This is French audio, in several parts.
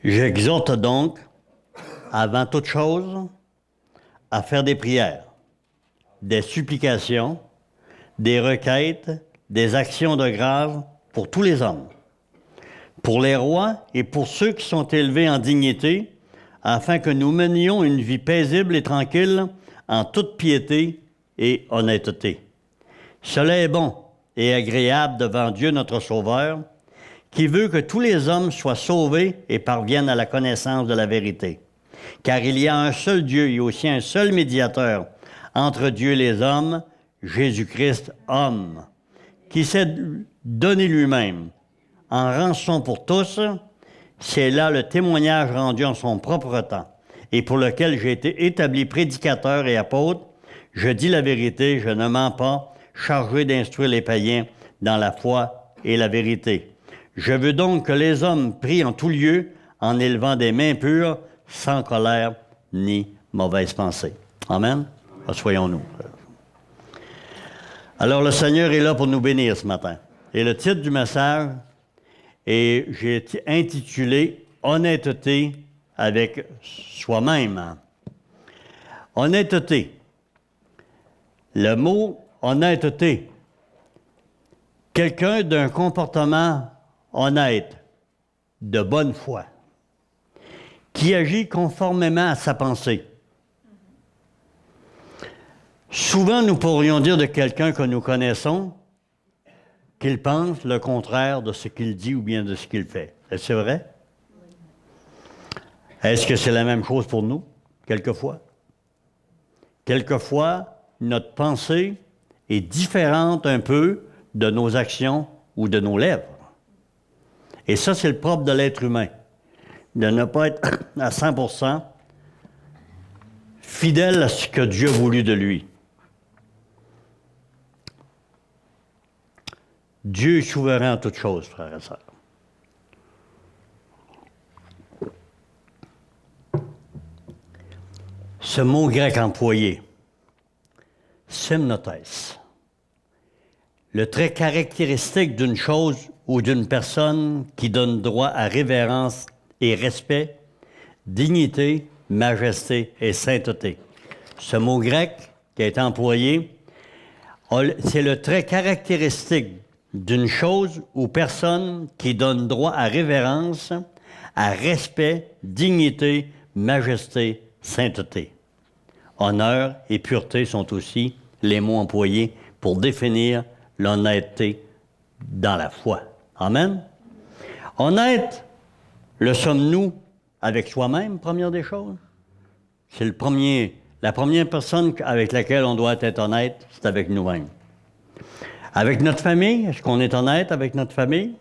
J'exhorte donc, avant toute chose, à faire des prières, des supplications, des requêtes, des actions de grâce pour tous les hommes, pour les rois et pour ceux qui sont élevés en dignité, afin que nous menions une vie paisible et tranquille en toute piété et honnêteté. Cela est bon et agréable devant Dieu notre Sauveur, qui veut que tous les hommes soient sauvés et parviennent à la connaissance de la vérité. Car il y a un seul Dieu et aussi un seul médiateur entre Dieu et les hommes, Jésus-Christ, homme, qui s'est donné lui-même en rançon pour tous. C'est là le témoignage rendu en son propre temps, et pour lequel j'ai été établi prédicateur et apôtre. Je dis la vérité, je ne mens pas, chargé d'instruire les païens dans la foi et la vérité. Je veux donc que les hommes prient en tout lieu, en élevant des mains pures, sans colère ni mauvaise pensée. Amen? Soyons-nous. Alors, le Seigneur est là pour nous bénir ce matin. Et le titre du message, j'ai intitulé « Honnêteté avec soi-même ». Honnêteté. Le mot « honnêteté », quelqu'un d'un comportement honnête, de bonne foi, qui agit conformément à sa pensée. Souvent, nous pourrions dire de quelqu'un que nous connaissons qu'il pense le contraire de ce qu'il dit ou bien de ce qu'il fait. Est-ce vrai? Est-ce que c'est la même chose pour nous, quelquefois? Quelquefois, notre pensée est différente un peu de nos actions ou de nos lèvres. Et ça, c'est le propre de l'être humain, de ne pas être à 100% fidèle à ce que Dieu a voulu de lui. Dieu est souverain en toutes choses, frères et sœurs. Ce mot grec employé, semnotes, le trait caractéristique d'une chose ou d'une personne qui donne droit à révérence et respect, dignité, majesté et sainteté. Ce mot grec qui a été employé, c'est le trait caractéristique d'une chose ou personne qui donne droit à révérence, à respect, dignité, majesté, sainteté. Honneur et pureté sont aussi les mots employés pour définir l'honnêteté dans la foi. Amen? Honnête, le sommes-nous avec soi-même, première des choses? C'est la première personne avec laquelle on doit être honnête, c'est avec nous-mêmes. Avec notre famille, est-ce qu'on est honnête avec notre famille?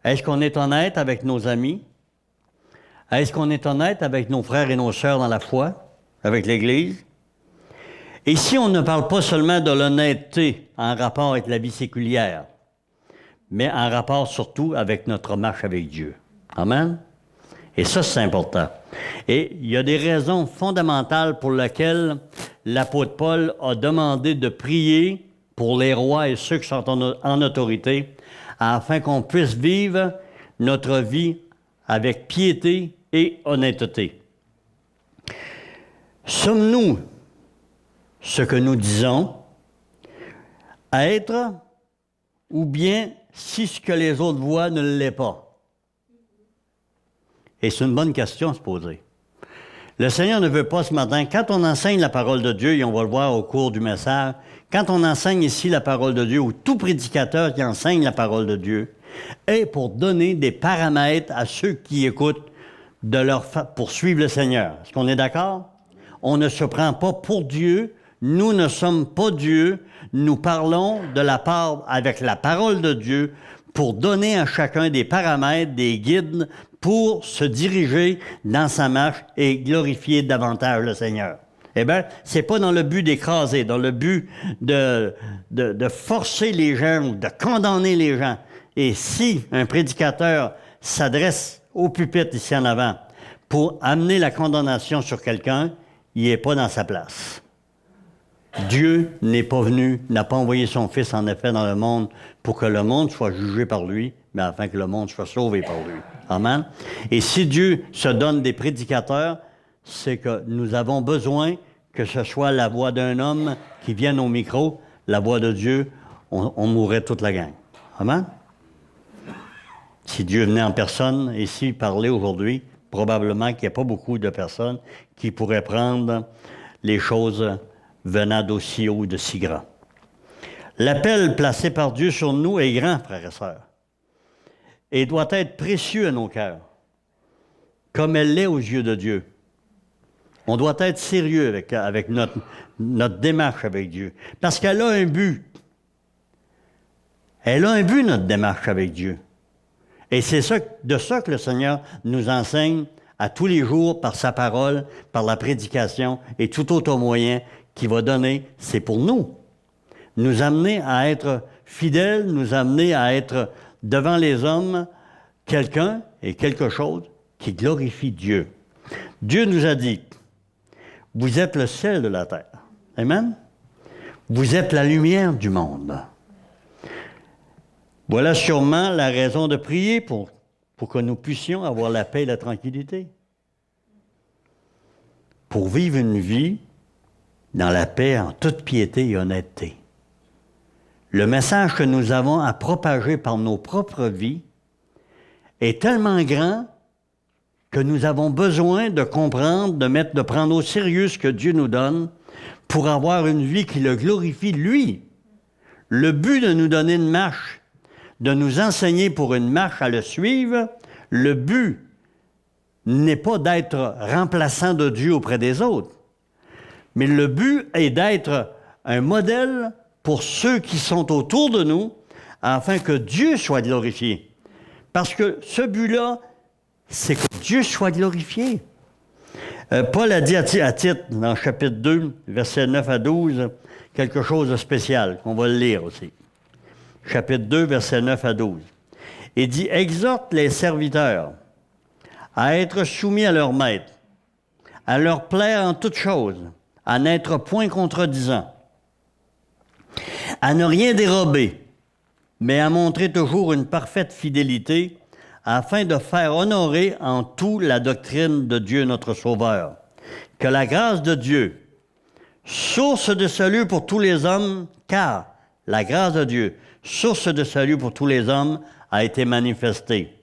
Est-ce qu'on est honnête avec nos amis? Est-ce qu'on est honnête avec nos frères et nos sœurs dans la foi, avec l'Église? Ici, on ne parle pas seulement de l'honnêteté en rapport avec la vie séculière, mais en rapport surtout avec notre marche avec Dieu. Amen? Et ça, c'est important. Et il y a des raisons fondamentales pour lesquelles l'apôtre Paul a demandé de prier pour les rois et ceux qui sont en autorité, afin qu'on puisse vivre notre vie avec piété et honnêteté. Sommes-nous ce que nous disons être, ou bien si ce que les autres voient ne l'est pas? Et c'est une bonne question à se poser. Le Seigneur ne veut pas ce matin, quand on enseigne la parole de Dieu, et on va le voir au cours du message, quand on enseigne ici la parole de Dieu, ou tout prédicateur qui enseigne la parole de Dieu, est pour donner des paramètres à ceux qui écoutent pour suivre le Seigneur. Est-ce qu'on est d'accord? On ne se prend pas pour Dieu, nous ne sommes pas Dieu, nous parlons de la part avec la parole de Dieu pour donner à chacun des paramètres, des guides, pour se diriger dans sa marche et glorifier davantage le Seigneur. Eh bien, c'est pas dans le but d'écraser, dans le but de forcer les gens, de condamner les gens. Et si un prédicateur s'adresse au pupitre ici en avant pour amener la condamnation sur quelqu'un, il n'est pas dans sa place. Dieu n'est pas venu, n'a pas envoyé son Fils en effet dans le monde pour que le monde soit jugé par lui, mais afin que le monde soit sauvé par lui. Amen. Et si Dieu se donne des prédicateurs, c'est que nous avons besoin que ce soit la voix d'un homme qui vienne au micro, la voix de Dieu, on mourrait toute la gang. Amen. Si Dieu venait en personne ici parler aujourd'hui, probablement qu'il n'y a pas beaucoup de personnes qui pourraient prendre les choses venant d'aussi haut, de si grand. L'appel placé par Dieu sur nous est grand, frères et sœurs, et doit être précieux à nos cœurs, comme elle l'est aux yeux de Dieu. On doit être sérieux avec notre démarche avec Dieu, parce qu'elle a un but. Elle a un but, notre démarche avec Dieu. Et c'est de ça que le Seigneur nous enseigne à tous les jours par sa parole, par la prédication et tout autre moyen qu'il va donner, c'est pour nous. Nous amener à être fidèles, nous amener à être devant les hommes quelqu'un et quelque chose qui glorifie Dieu. Dieu nous a dit, vous êtes le sel de la terre. Amen? Vous êtes la lumière du monde. Voilà sûrement la raison de prier pour que nous puissions avoir la paix et la tranquillité. Pour vivre une vie dans la paix, en toute piété et honnêteté. Le message que nous avons à propager par nos propres vies est tellement grand que nous avons besoin de comprendre, de prendre au sérieux ce que Dieu nous donne pour avoir une vie qui le glorifie, lui. Le but de nous donner une marche, de nous enseigner pour une marche à le suivre, le but n'est pas d'être remplaçant de Dieu auprès des autres, mais le but est d'être un modèle pour ceux qui sont autour de nous, afin que Dieu soit glorifié. Parce que ce but-là, c'est que Dieu soit glorifié. Paul a dit à Tite, dans le chapitre 2, versets 9 à 12, quelque chose de spécial, qu'on va le lire aussi. Chapitre 2, versets 9 à 12. Il dit, « Exhorte les serviteurs à être soumis à leur maître, à leur plaire en toutes choses, à n'être point contredisants, à ne rien dérober, mais à montrer toujours une parfaite fidélité, afin de faire honorer en tout la doctrine de Dieu notre Sauveur. Que la grâce de Dieu, source de salut pour tous les hommes, car la grâce de Dieu, source de salut pour tous les hommes, a été manifestée.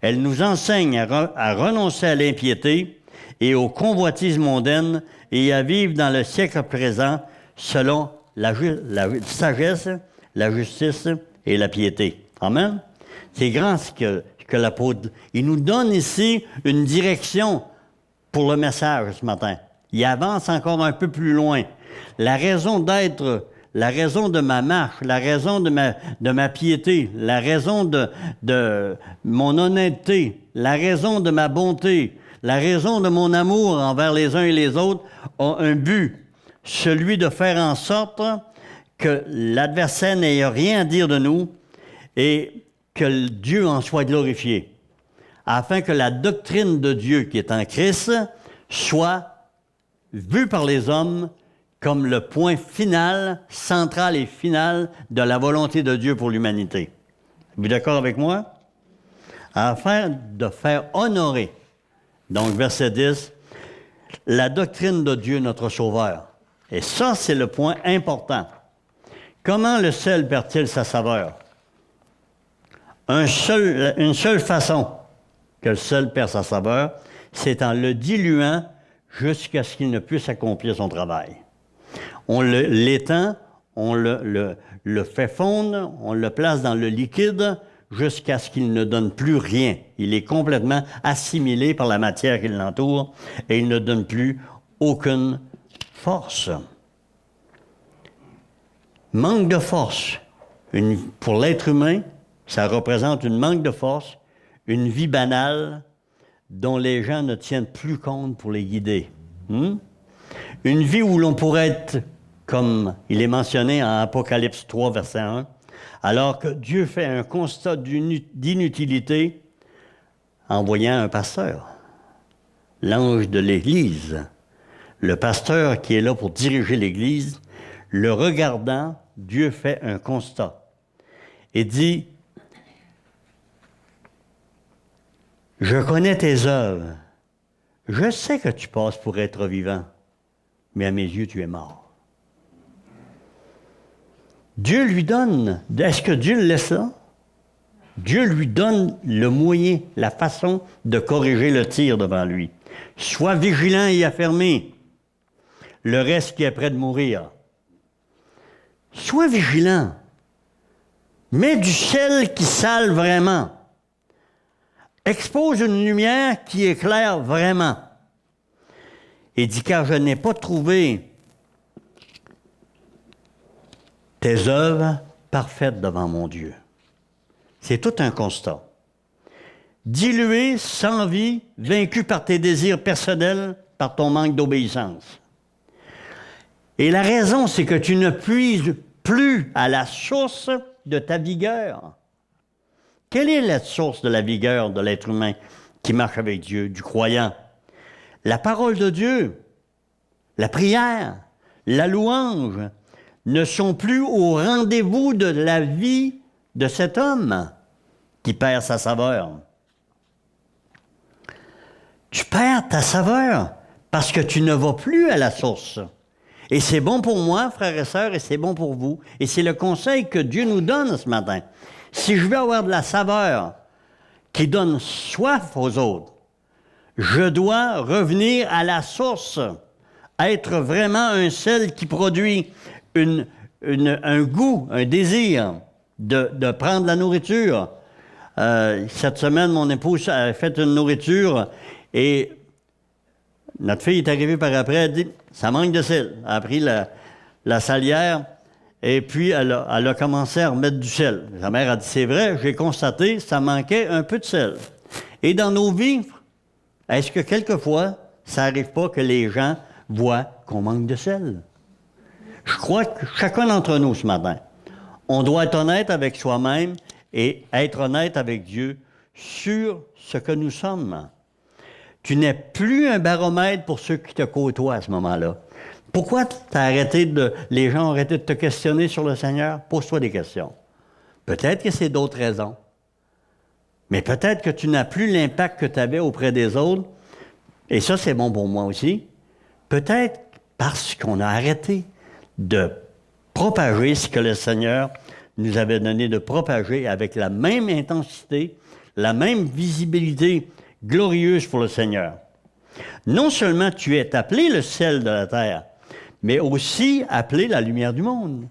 Elle nous enseigne à renoncer à l'impiété et aux convoitises mondaines et à vivre dans le siècle présent selon la sagesse, la justice et la piété. Amen? C'est grand ce que l'apôtre... Il nous donne ici une direction pour le message ce matin. Il avance encore un peu plus loin. La raison d'être, la raison de ma marche, la raison de ma piété, la raison de mon honnêteté, la raison de ma bonté, la raison de mon amour envers les uns et les autres ont un but, celui de faire en sorte que l'adversaire n'ait rien à dire de nous et que Dieu en soit glorifié, afin que la doctrine de Dieu qui est en Christ soit vue par les hommes comme le point final, central et final de la volonté de Dieu pour l'humanité. Vous êtes d'accord avec moi? Afin de faire honorer, donc verset 10, la doctrine de Dieu notre Sauveur. Et ça, c'est le point important. Comment le sel perd-il sa saveur? Une seule façon que le sel perd sa saveur, c'est en le diluant jusqu'à ce qu'il ne puisse accomplir son travail. On l'étend, on le fait fondre, on le place dans le liquide jusqu'à ce qu'il ne donne plus rien. Il est complètement assimilé par la matière qui l'entoure et il ne donne plus aucune force. Manque de force. Pour l'être humain, ça représente une manque de force, une vie banale dont les gens ne tiennent plus compte pour les guider. Une vie où l'on pourrait être, comme il est mentionné en Apocalypse 3, verset 1, alors que Dieu fait un constat d'inutilité en voyant un pasteur, l'ange de l'Église, le pasteur qui est là pour diriger l'Église, le regardant, Dieu fait un constat et dit, Je connais tes œuvres. Je sais que tu passes pour être vivant, mais à mes yeux, tu es mort. Dieu lui donne. Est-ce que Dieu le laisse là? Dieu lui donne le moyen, la façon de corriger le tir devant lui. Sois vigilant et affermé. Le reste qui est près de mourir. Sois vigilant. Mets du sel qui sale vraiment. Expose une lumière qui éclaire vraiment. Et dis, car je n'ai pas trouvé tes œuvres parfaites devant mon Dieu. C'est tout un constat. Dilué, sans vie, vaincu par tes désirs personnels, par ton manque d'obéissance. Et la raison, c'est que tu ne puises plus à la source de ta vigueur. Quelle est la source de la vigueur de l'être humain qui marche avec Dieu, du croyant? La parole de Dieu, la prière, la louange ne sont plus au rendez-vous de la vie de cet homme qui perd sa saveur. Tu perds ta saveur parce que tu ne vas plus à la source. Et c'est bon pour moi, frères et sœurs, et c'est bon pour vous. Et c'est le conseil que Dieu nous donne ce matin. Si je veux avoir de la saveur qui donne soif aux autres, je dois revenir à la source, être vraiment un sel qui produit un goût, un désir de prendre la nourriture. Cette semaine, mon épouse a fait une nourriture et notre fille est arrivée par après, elle dit « ça manque de sel ». Elle a pris la salière et puis elle a commencé à remettre du sel. Sa mère a dit « c'est vrai, j'ai constaté, ça manquait un peu de sel ». Et dans nos vies, est-ce que quelquefois, ça n'arrive pas que les gens voient qu'on manque de sel? Je crois que chacun d'entre nous ce matin, on doit être honnête avec soi-même et être honnête avec Dieu sur ce que nous sommes. Tu n'es plus un baromètre pour ceux qui te côtoient à ce moment-là. Pourquoi les gens ont arrêté de te questionner sur le Seigneur? Pose-toi des questions. Peut-être que c'est d'autres raisons. Mais peut-être que tu n'as plus l'impact que tu avais auprès des autres. Et ça, c'est bon pour moi aussi. Peut-être parce qu'on a arrêté de propager ce que le Seigneur nous avait donné de propager avec la même intensité, la même visibilité glorieuse pour le Seigneur. Non seulement tu es appelé le sel de la terre, mais aussi appelé la lumière du monde.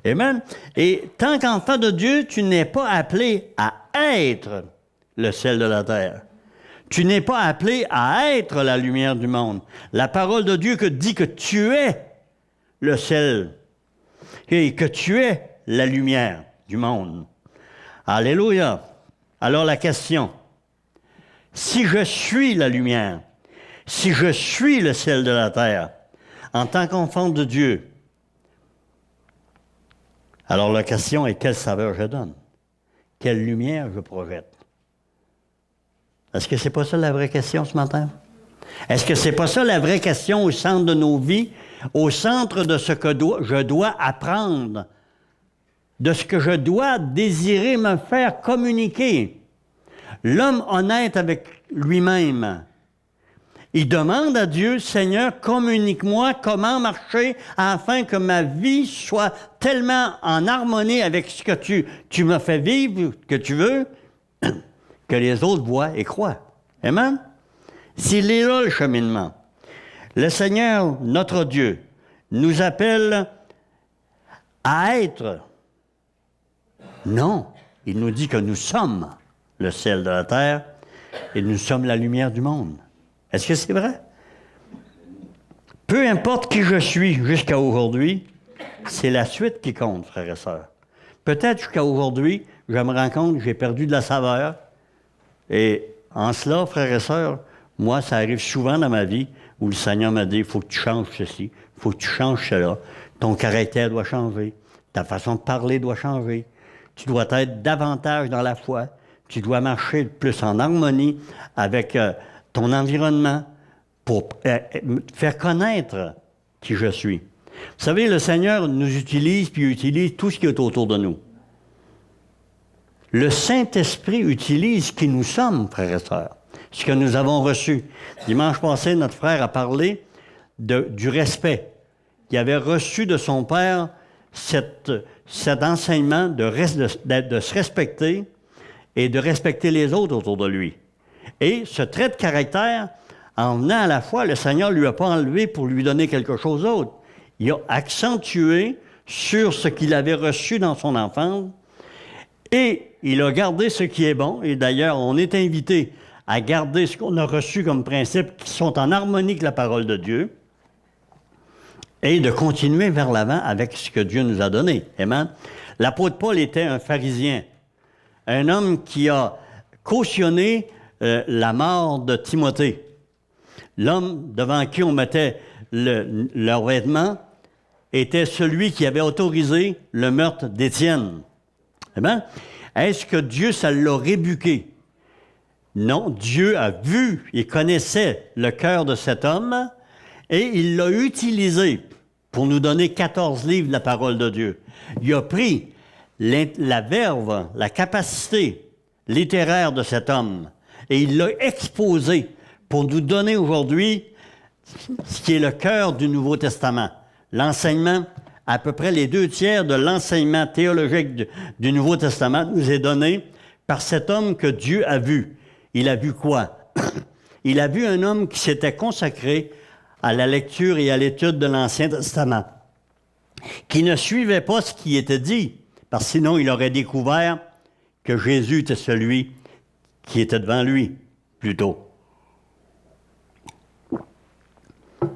Amen. Et tant qu'enfant de Dieu, tu n'es pas appelé à être le sel de la terre. Tu n'es pas appelé à être la lumière du monde. La parole de Dieu dit que tu es le sel et que tu es la lumière du monde. Alléluia. Alors la question, si je suis la lumière, si je suis le sel de la terre, en tant qu'enfant de Dieu, alors la question est quelle saveur je donne? Quelle lumière je projette? Est-ce que c'est pas ça la vraie question ce matin? Est-ce que c'est pas ça la vraie question au centre de nos vies, au centre de ce que je dois apprendre, de ce que je dois désirer me faire communiquer? L'homme honnête avec lui-même, il demande à Dieu, « Seigneur, communique-moi comment marcher afin que ma vie soit tellement en harmonie avec ce que tu m'as fait vivre, que tu veux, que les autres voient et croient. » Amen? S'il est là le cheminement, le Seigneur, notre Dieu, nous appelle à être. Non, il nous dit que nous sommes le sel de la terre et nous sommes la lumière du monde. Est-ce que c'est vrai? Peu importe qui je suis jusqu'à aujourd'hui, c'est la suite qui compte, frères et sœurs. Peut-être jusqu'à aujourd'hui, je me rends compte que j'ai perdu de la saveur. Et en cela, frères et sœurs, moi, ça arrive souvent dans ma vie où le Seigneur m'a dit, il faut que tu changes ceci, il faut que tu changes cela. Ton caractère doit changer, ta façon de parler doit changer. Tu dois être davantage dans la foi. Tu dois marcher plus en harmonie avec ton environnement pour faire connaître qui je suis. Vous savez, le Seigneur nous utilise, puis il utilise tout ce qui est autour de nous. Le Saint-Esprit utilise qui nous sommes, frères et sœurs. ce que nous avons reçu. Dimanche passé, notre frère a parlé du respect. Il avait reçu de son père cet enseignement de se respecter et de respecter les autres autour de lui. Et ce trait de caractère, en venant à la foi, le Seigneur ne lui a pas enlevé pour lui donner quelque chose d'autre. Il a accentué sur ce qu'il avait reçu dans son enfance et il a gardé ce qui est bon. Et d'ailleurs, on est invité à garder ce qu'on a reçu comme principes qui sont en harmonie avec la parole de Dieu et de continuer vers l'avant avec ce que Dieu nous a donné. Amen. L'apôtre Paul était un pharisien, un homme qui a cautionné la mort de Timothée. L'homme devant qui on mettait leurs vêtements était celui qui avait autorisé le meurtre d'Étienne. Amen. Est-ce que Dieu, ça l'a rébuqué? Non, Dieu a vu et connaissait le cœur de cet homme et il l'a utilisé pour nous donner 14 livres de la parole de Dieu. Il a pris la verve, la capacité littéraire de cet homme et il l'a exposé pour nous donner aujourd'hui ce qui est le cœur du Nouveau Testament. L'enseignement, à peu près les 2/3 de l'enseignement théologique du Nouveau Testament nous est donné par cet homme que Dieu a vu. Il a vu quoi? Il a vu un homme qui s'était consacré à la lecture et à l'étude de l'Ancien Testament, qui ne suivait pas ce qui était dit, parce que sinon il aurait découvert que Jésus était celui qui était devant lui, plutôt.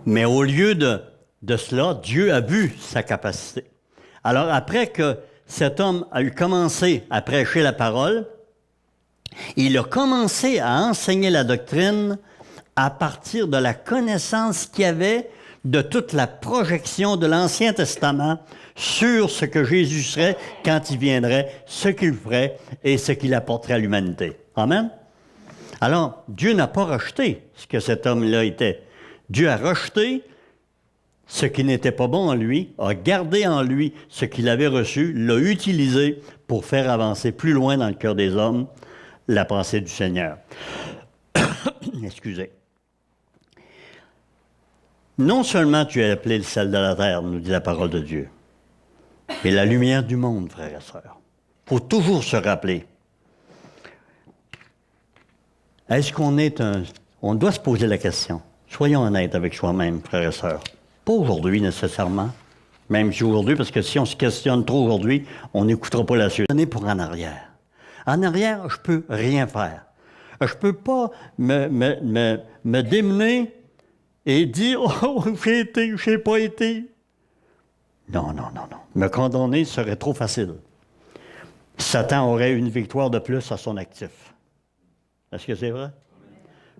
Mais au lieu de cela, Dieu a vu sa capacité. Alors, après que cet homme a eu commencé à prêcher la parole, il a commencé à enseigner la doctrine à partir de la connaissance qu'il avait de toute la projection de l'Ancien Testament sur ce que Jésus serait quand il viendrait, ce qu'il ferait et ce qu'il apporterait à l'humanité. Amen? Alors, Dieu n'a pas rejeté ce que cet homme-là était. Dieu a rejeté ce qui n'était pas bon en lui, a gardé en lui ce qu'il avait reçu, l'a utilisé pour faire avancer plus loin dans le cœur des hommes la pensée du Seigneur. Excusez. Non seulement tu es appelé le sel de la terre, nous dit la parole de Dieu, mais la lumière du monde, frères et sœurs. Il faut toujours se rappeler. Est-ce qu'on est un... On doit se poser la question. Soyons honnêtes avec soi-même, frères et sœurs. Pas aujourd'hui nécessairement, même si aujourd'hui, parce que si on se questionne trop aujourd'hui, on n'écoutera pas la suite. On est pour en arrière. En arrière, je ne peux rien faire. Je ne peux pas me démener et dire « Oh, j'ai été, je n'ai pas été ». Non. Me condamner serait trop facile. Satan aurait une victoire de plus à son actif. Est-ce que c'est vrai?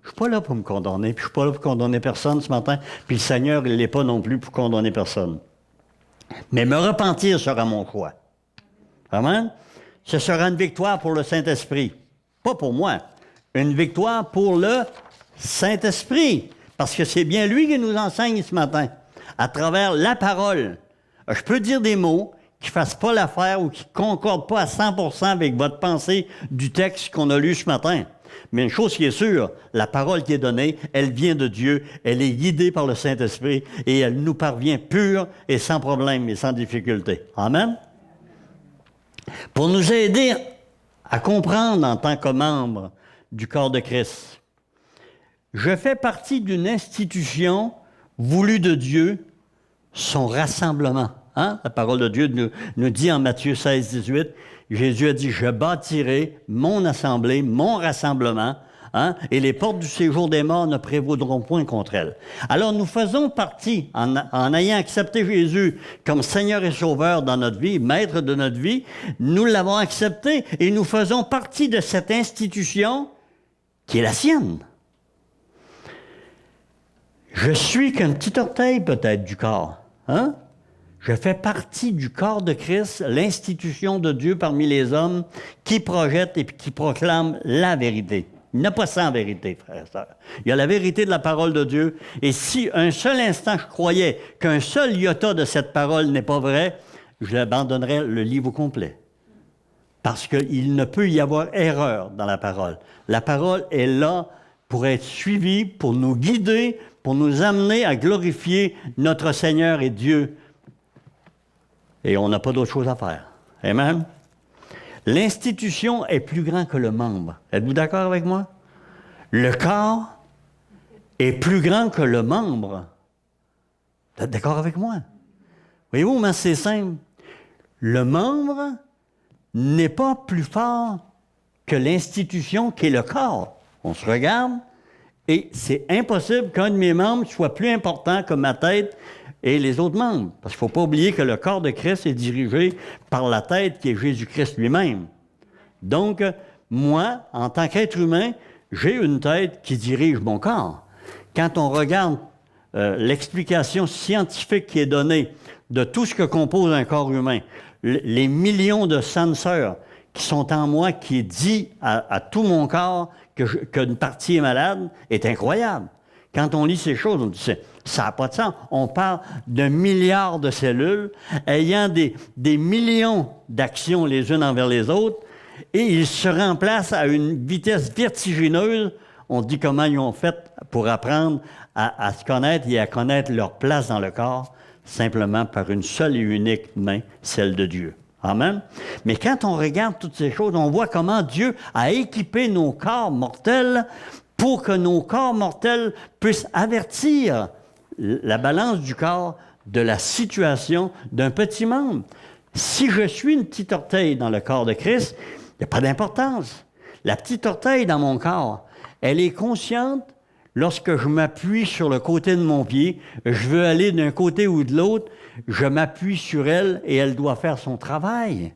Je ne suis pas là pour me condamner, puis je ne suis pas là pour condamner personne ce matin, puis le Seigneur, il n'est pas non plus pour condamner personne. Mais me repentir sera mon choix. Amen? Ce sera une victoire pour le Saint-Esprit. Pas pour moi. Une victoire pour le Saint-Esprit. Parce que c'est bien lui qui nous enseigne ce matin, à travers la parole. Je peux dire des mots qui ne fassent pas l'affaire ou qui ne concordent pas à 100% avec votre pensée du texte qu'on a lu ce matin. Mais une chose qui est sûre, la parole qui est donnée, elle vient de Dieu, elle est guidée par le Saint-Esprit et elle nous parvient pure et sans problème et sans difficulté. Amen? Pour nous aider à comprendre en tant que membre du corps de Christ, je fais partie d'une institution voulue de Dieu, son rassemblement. Hein? La parole de Dieu nous dit en Matthieu 16, 18, Jésus a dit, « Je bâtirai mon assemblée, mon rassemblement, hein, et les portes du séjour des morts ne prévaudront point contre elle. » Alors nous faisons partie, en ayant accepté Jésus comme Seigneur et Sauveur dans notre vie, Maître de notre vie, nous l'avons accepté et nous faisons partie de cette institution qui est la sienne. Je suis qu'un petit orteil peut-être du corps, hein? Je fais partie du corps de Christ, l'institution de Dieu parmi les hommes qui projette et qui proclame la vérité. Il n'y a pas 100 vérités, frères et sœurs. Il y a la vérité de la parole de Dieu. Et si un seul instant je croyais qu'un seul iota de cette parole n'est pas vrai, je abandonnerais le livre au complet. Parce qu'il ne peut y avoir erreur dans la parole. La parole est là pour être suivis, pour nous guider, pour nous amener à glorifier notre Seigneur et Dieu. Et on n'a pas d'autre chose à faire. Amen? L'institution est plus grand que le membre. Êtes-vous d'accord avec moi? Le corps est plus grand que le membre. Vous êtes d'accord avec moi? Voyez-vous, mais c'est simple. Le membre n'est pas plus fort que l'institution qui est le corps. On se regarde et c'est impossible qu'un de mes membres soit plus important que ma tête et les autres membres. Parce qu'il ne faut pas oublier que le corps de Christ est dirigé par la tête qui est Jésus-Christ lui-même. Donc, moi, en tant qu'être humain, j'ai une tête qui dirige mon corps. Quand on regarde l'explication scientifique qui est donnée de tout ce que compose un corps humain, les millions de senseurs qui sont en moi, qui dit à tout mon corps qu'une partie est malade, est incroyable. Quand on lit ces choses, on dit ça n'a pas de sens. On parle d'un milliard de cellules ayant des millions d'actions les unes envers les autres et ils se remplacent à une vitesse vertigineuse. On dit comment ils ont fait pour apprendre à se connaître et à connaître leur place dans le corps, simplement par une seule et unique main, celle de Dieu. Amen. Mais quand on regarde toutes ces choses, on voit comment Dieu a équipé nos corps mortels pour que nos corps mortels puissent avertir la balance du corps de la situation d'un petit membre. Si je suis une petite orteille dans le corps de Christ, il n'y a pas d'importance. La petite orteille dans mon corps, elle est consciente lorsque je m'appuie sur le côté de mon pied, je veux aller d'un côté ou de l'autre, je m'appuie sur elle et elle doit faire son travail.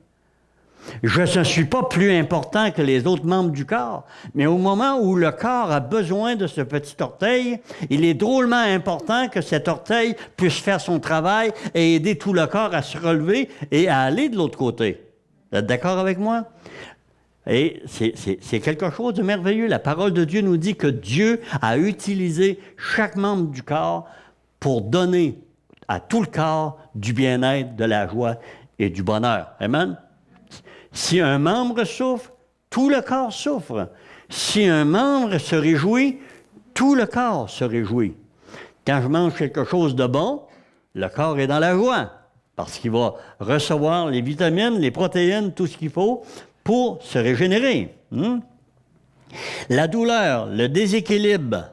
Je ne suis pas plus important que les autres membres du corps, mais au moment où le corps a besoin de ce petit orteil, il est drôlement important que cet orteil puisse faire son travail et aider tout le corps à se relever et à aller de l'autre côté. Vous êtes d'accord avec moi? Et c'est quelque chose de merveilleux. La parole de Dieu nous dit que Dieu a utilisé chaque membre du corps pour donner à tout le corps du bien-être, de la joie et du bonheur. Amen? Si un membre souffre, tout le corps souffre. Si un membre se réjouit, tout le corps se réjouit. Quand je mange quelque chose de bon, le corps est dans la joie parce qu'il va recevoir les vitamines, les protéines, tout ce qu'il faut pour se régénérer. La douleur, le déséquilibre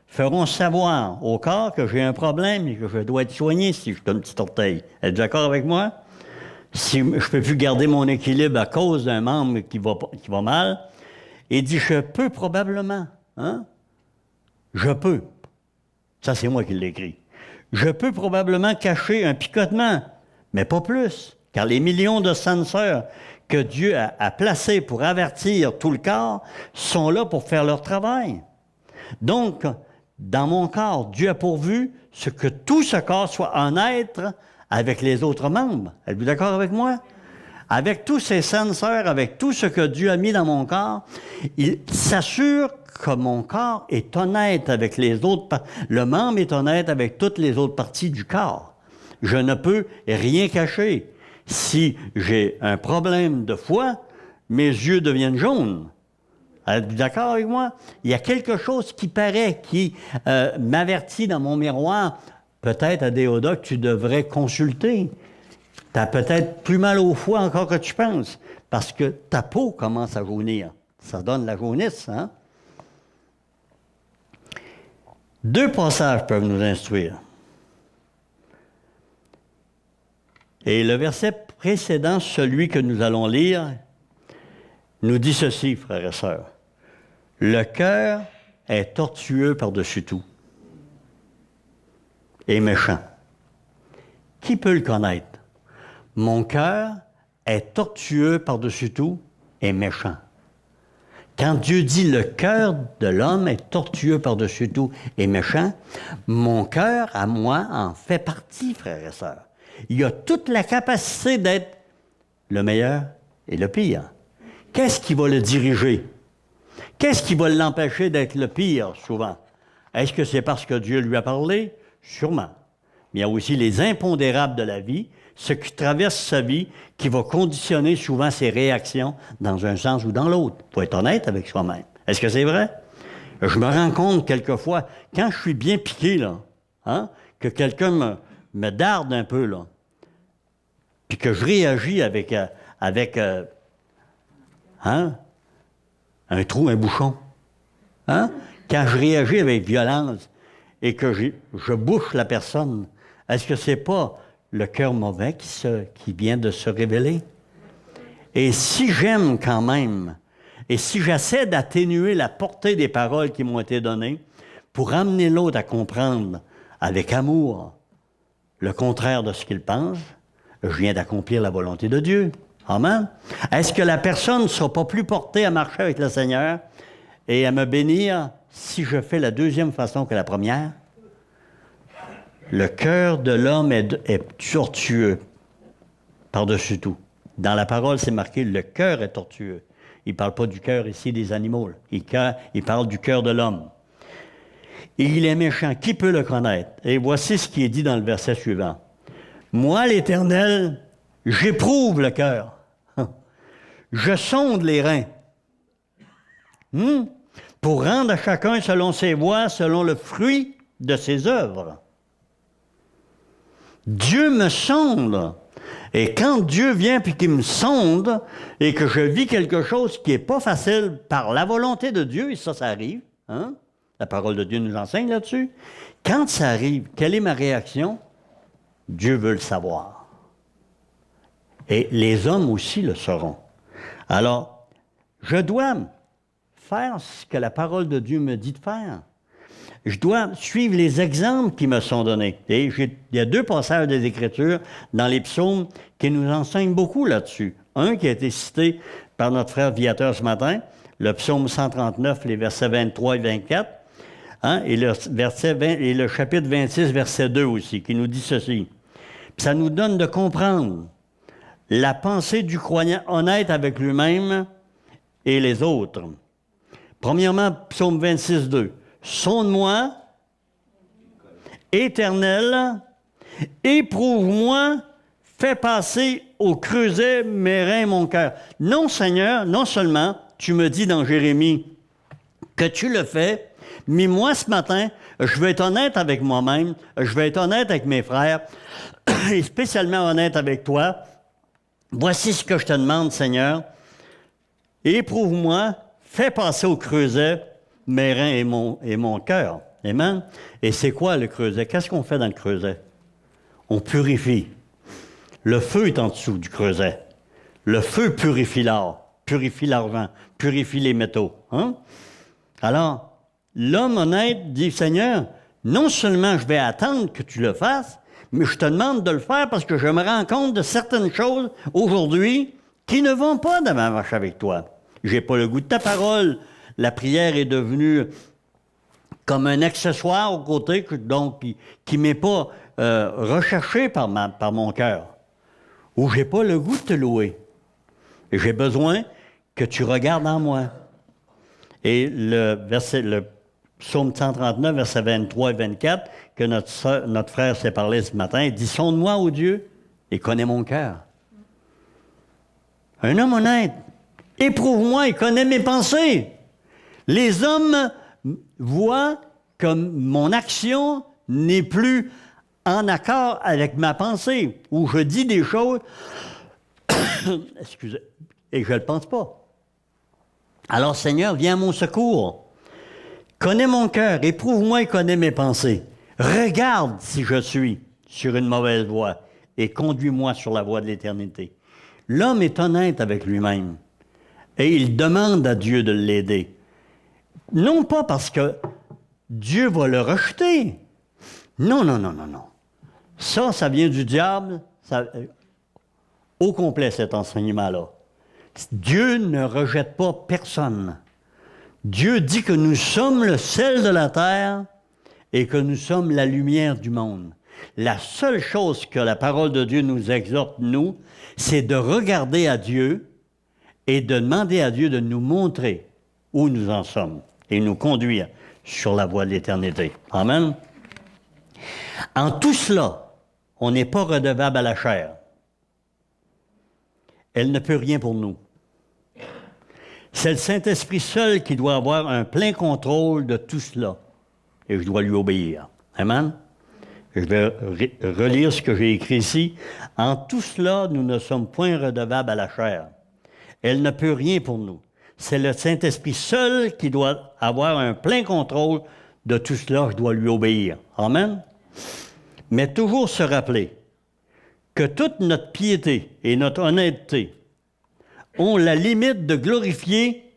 feront savoir au corps que j'ai un problème et que je dois être soigné si je suis un petit orteil. Êtes-vous d'accord avec moi? Si je ne peux plus garder mon équilibre à cause d'un membre qui va mal, il dit, je peux probablement, je peux. Ça, c'est moi qui l'ai écrit. Je peux probablement cacher un picotement, mais pas plus, car les millions de senseurs que Dieu a placés pour avertir tout le corps sont là pour faire leur travail. Donc, dans mon corps, Dieu a pourvu que tout ce corps soit en être avec les autres membres. Êtes-vous d'accord avec moi? Avec tous ces senseurs, avec tout ce que Dieu a mis dans mon corps, il s'assure que mon corps est honnête avec les autres. Le membre est honnête avec toutes les autres parties du corps. Je ne peux rien cacher. Si j'ai un problème de foie, mes yeux deviennent jaunes. Êtes-vous d'accord avec moi? Il y a quelque chose qui paraît, qui m'avertit dans mon miroir. Peut-être, Adéoda, que tu devrais consulter. Tu as peut-être plus mal au foie encore que tu penses, parce que ta peau commence à jaunir. Ça donne la jaunisse, hein? 2 passages peuvent nous instruire. Et le verset précédent, celui que nous allons lire, nous dit ceci, frères et sœurs. Le cœur est tortueux par-dessus tout et méchant. Qui peut le connaître? Mon cœur est tortueux par-dessus tout et méchant. Quand Dieu dit le cœur de l'homme est tortueux par-dessus tout et méchant, mon cœur, à moi, en fait partie, frères et sœurs. Il a toute la capacité d'être le meilleur et le pire. Qu'est-ce qui va le diriger? Qu'est-ce qui va l'empêcher d'être le pire, souvent? Est-ce que c'est parce que Dieu lui a parlé? Sûrement. Mais il y a aussi les impondérables de la vie, ce qui traverse sa vie, qui va conditionner souvent ses réactions dans un sens ou dans l'autre. Il faut être honnête avec soi-même. Est-ce que c'est vrai? Je me rends compte quelquefois, quand je suis bien piqué, là, hein, que quelqu'un me darde un peu, là, puis que je réagis avec hein, un trou, un bouchon. Hein? Quand je réagis avec violence et que je bouche la personne, est-ce que c'est pas le cœur mauvais qui vient de se révéler? Et si j'aime quand même, et si j'essaie d'atténuer la portée des paroles qui m'ont été données pour amener l'autre à comprendre avec amour le contraire de ce qu'il pense, je viens d'accomplir la volonté de Dieu. Amen. Est-ce que la personne ne sera pas plus portée à marcher avec le Seigneur et à me bénir si je fais la deuxième façon que la première? Le cœur de l'homme est tortueux par-dessus tout. Dans la parole, c'est marqué, le cœur est tortueux. Il ne parle pas du cœur ici des animaux. Il parle du cœur de l'homme. Et il est méchant. Qui peut le connaître? Et voici ce qui est dit dans le verset suivant. Moi, l'Éternel, j'éprouve le cœur. Je sonde les reins. Pour rendre à chacun selon ses voies, selon le fruit de ses œuvres. Dieu me sonde. Et quand Dieu vient puis qu'il me sonde et que je vis quelque chose qui n'est pas facile par la volonté de Dieu, et ça arrive, hein? La parole de Dieu nous enseigne là-dessus. Quand ça arrive, quelle est ma réaction? Dieu veut le savoir. Et les hommes aussi le sauront. Alors, je dois faire ce que la parole de Dieu me dit de faire. Je dois suivre les exemples qui me sont donnés. Et il y a 2 passages des Écritures dans les psaumes qui nous enseignent beaucoup là-dessus. Un qui a été cité par notre frère Viateur ce matin, le psaume 139, les versets 23 et 24, hein, et le chapitre 26, verset 2 aussi, qui nous dit ceci. Puis ça nous donne de comprendre la pensée du croyant honnête avec lui-même et les autres. Premièrement, psaume 26, 2. Sonde-moi, Éternel, éprouve-moi, fais passer au creuset mes reins, mon cœur. Non, Seigneur, non seulement tu me dis dans Jérémie que tu le fais, mais moi, ce matin, je vais être honnête avec moi-même, je vais être honnête avec mes frères, et spécialement honnête avec toi. Voici ce que je te demande, Seigneur. Éprouve-moi, fais passer au creuset mes reins et mon cœur. Amen? Et c'est quoi le creuset? Qu'est-ce qu'on fait dans le creuset? On purifie. Le feu est en dessous du creuset. Le feu purifie l'or, purifie l'argent, purifie les métaux. Hein? Alors, l'homme honnête dit, Seigneur, non seulement je vais attendre que tu le fasses, mais je te demande de le faire parce que je me rends compte de certaines choses aujourd'hui qui ne vont pas dans ma marche avec toi. J'ai pas le goût de ta parole. La prière est devenue comme un accessoire au côté, donc qui ne m'est pas recherché par mon cœur. Ou j'ai pas le goût de te louer. Et j'ai besoin que tu regardes en moi. Et le psaume 139, versets 23 et 24, que notre frère s'est parlé ce matin, il dit, sonde-moi, ô Dieu, et connais mon cœur. Un homme honnête, éprouve-moi et connais mes pensées. Les hommes voient que mon action n'est plus en accord avec ma pensée, où je dis des choses, excusez, et je ne le pense pas. Alors, Seigneur, viens à mon secours. Connais mon cœur, éprouve-moi et connais mes pensées. Regarde si je suis sur une mauvaise voie et conduis-moi sur la voie de l'éternité. L'homme est honnête avec lui-même et il demande à Dieu de l'aider. Non pas parce que Dieu va le rejeter. Non, non, non, non, non. Ça vient du diable, au complet cet enseignement-là. Dieu ne rejette pas personne. Dieu dit que nous sommes le sel de la terre et que nous sommes la lumière du monde. La seule chose que la parole de Dieu nous exhorte, nous, c'est de regarder à Dieu et de demander à Dieu de nous montrer où nous en sommes et nous conduire sur la voie de l'éternité. Amen. En tout cela, on n'est pas redevable à la chair. Elle ne peut rien pour nous. C'est le Saint-Esprit seul qui doit avoir un plein contrôle de tout cela. Et je dois lui obéir. Amen? Je vais relire ce que j'ai écrit ici. En tout cela, nous ne sommes point redevables à la chair. Elle ne peut rien pour nous. C'est le Saint-Esprit seul qui doit avoir un plein contrôle de tout cela. Je dois lui obéir. Amen? Mais toujours se rappeler que toute notre piété et notre honnêteté ont la limite de glorifier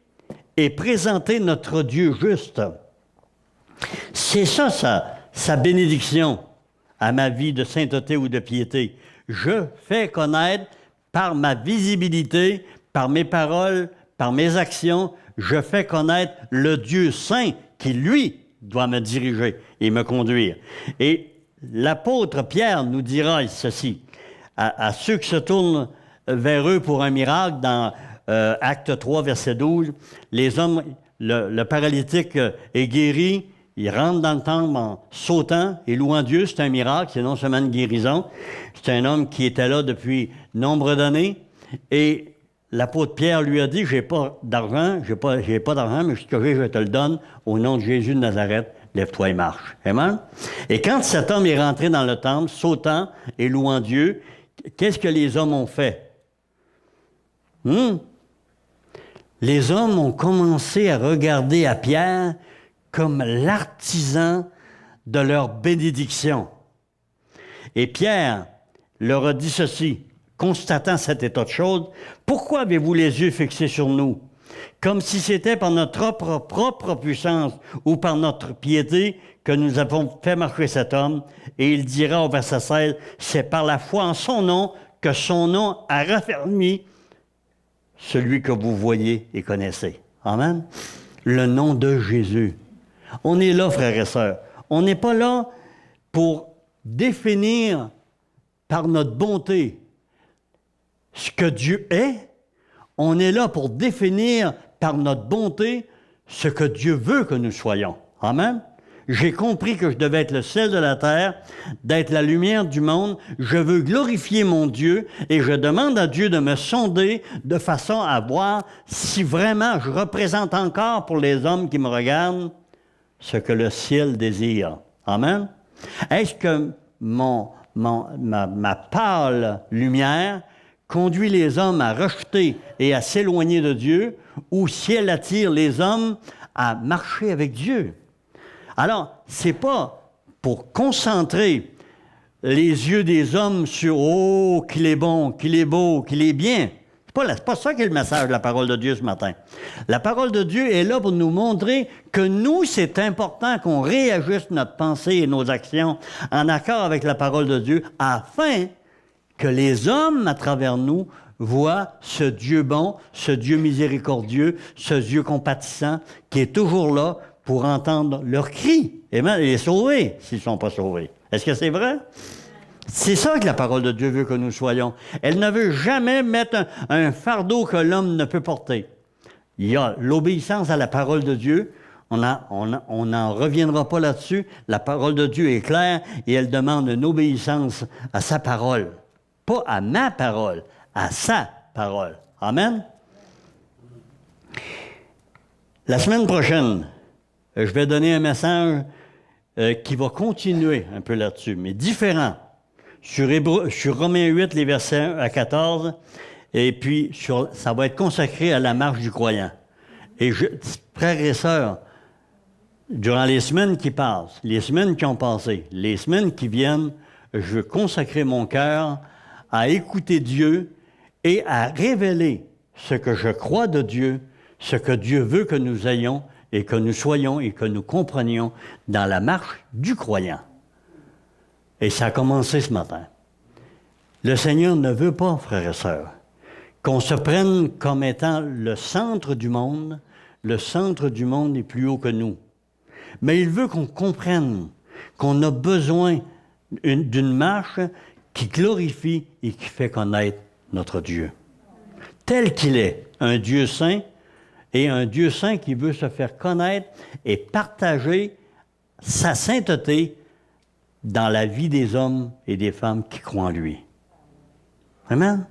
et présenter notre Dieu juste. C'est ça, sa bénédiction à ma vie de sainteté ou de piété. Je fais connaître par ma visibilité, par mes paroles, par mes actions, je fais connaître le Dieu saint qui, lui, doit me diriger et me conduire. Et l'apôtre Pierre nous dira ceci, à ceux qui se tournent vers eux pour un miracle, dans Acte 3, verset 12, les hommes, le paralytique est guéri, il rentre dans le temple en sautant et louant Dieu, c'est un miracle, c'est non seulement une guérison, c'est un homme qui était là depuis nombre d'années, et l'apôtre Pierre lui a dit, j'ai pas d'argent, j'ai pas d'argent, mais ce que j'ai, je te le donne, au nom de Jésus de Nazareth, lève-toi et marche. Amen? Et quand cet homme est rentré dans le temple, sautant et louant Dieu, qu'est-ce que les hommes ont fait? Les hommes ont commencé à regarder à Pierre comme l'artisan de leur bénédiction. Et Pierre leur a dit ceci, constatant cet état de choses, « Pourquoi avez-vous les yeux fixés sur nous? Comme si c'était par notre propre puissance ou par notre piété que nous avons fait marcher cet homme. » Et il dira au verset 16, « C'est par la foi en son nom que son nom a raffermi celui que vous voyez et connaissez. » Amen. Le nom de Jésus. On est là, frères et sœurs. On n'est pas là pour définir par notre bonté ce que Dieu est. On est là pour définir par notre bonté ce que Dieu veut que nous soyons. Amen. J'ai compris que je devais être le sel de la terre, d'être la lumière du monde. Je veux glorifier mon Dieu et je demande à Dieu de me sonder de façon à voir si vraiment je représente encore pour les hommes qui me regardent ce que le ciel désire. Amen. Est-ce que ma pâle lumière conduit les hommes à rejeter et à s'éloigner de Dieu, ou si elle attire les hommes à marcher avec Dieu? Alors, c'est pas pour concentrer les yeux des hommes sur « Oh, qu'il est bon, qu'il est beau, qu'il est bien ». C'est pas ça qui est le message de la parole de Dieu ce matin. La parole de Dieu est là pour nous montrer que nous, c'est important qu'on réajuste notre pensée et nos actions en accord avec la parole de Dieu afin que les hommes, à travers nous, voient ce Dieu bon, ce Dieu miséricordieux, ce Dieu compatissant qui est toujours là pour entendre leurs cris et les sauver s'ils ne sont pas sauvés. Est-ce que c'est vrai? C'est ça que la parole de Dieu veut que nous soyons. Elle ne veut jamais mettre un fardeau que l'homme ne peut porter. Il y a l'obéissance à la parole de Dieu. On n'en reviendra pas là-dessus. La parole de Dieu est claire et elle demande une obéissance à sa parole. Pas à ma parole, à sa parole. Amen? La semaine prochaine, je vais donner un message qui va continuer un peu là-dessus, mais différent. Sur Romains 8, les versets 1 à 14, et puis ça va être consacré à la marche du croyant. Et frères et sœurs, durant les semaines qui passent, les semaines qui ont passé, les semaines qui viennent, je veux consacrer mon cœur à écouter Dieu et à révéler ce que je crois de Dieu, ce que Dieu veut que nous ayons et que nous soyons et que nous comprenions dans la marche du croyant. Et ça a commencé ce matin. Le Seigneur ne veut pas, frères et sœurs, qu'on se prenne comme étant le centre du monde. Le centre du monde est plus haut que nous. Mais il veut qu'on comprenne qu'on a besoin d'une marche qui glorifie et qui fait connaître notre Dieu. Tel qu'il est, un Dieu saint, et un Dieu saint qui veut se faire connaître et partager sa sainteté dans la vie des hommes et des femmes qui croient en lui. Amen?